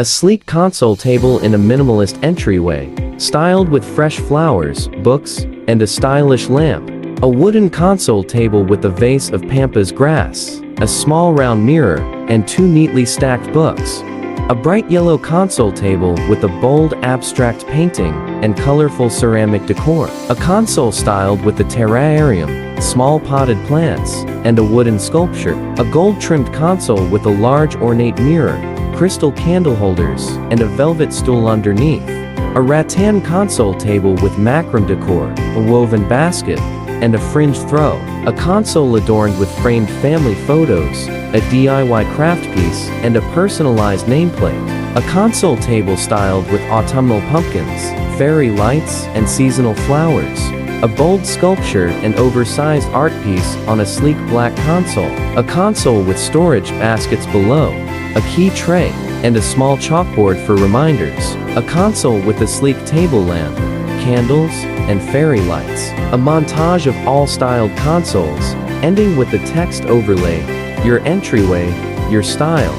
A sleek console table in a minimalist entryway, styled with fresh flowers, books, and a stylish lamp. A wooden console table with a vase of pampas grass, a small round mirror, and two neatly stacked books. A bright yellow console table with a bold abstract painting and colorful ceramic decor. A console styled with a terrarium, small potted plants, and a wooden sculpture. A gold-trimmed console with a large ornate mirror, crystal candle holders, and a velvet stool underneath. A rattan console table with macrame decor, a woven basket, and a fringed throw. A console adorned with framed family photos, a DIY craft piece, and a personalized nameplate. A console table styled with autumnal pumpkins, fairy lights, and seasonal flowers. A bold sculpture and oversized art piece on a sleek black console. A console with storage baskets below, a key tray, and a small chalkboard for reminders. A console with a sleek table lamp, candles, and fairy lights. A montage of all styled consoles, ending with the text overlay, your entryway, your style.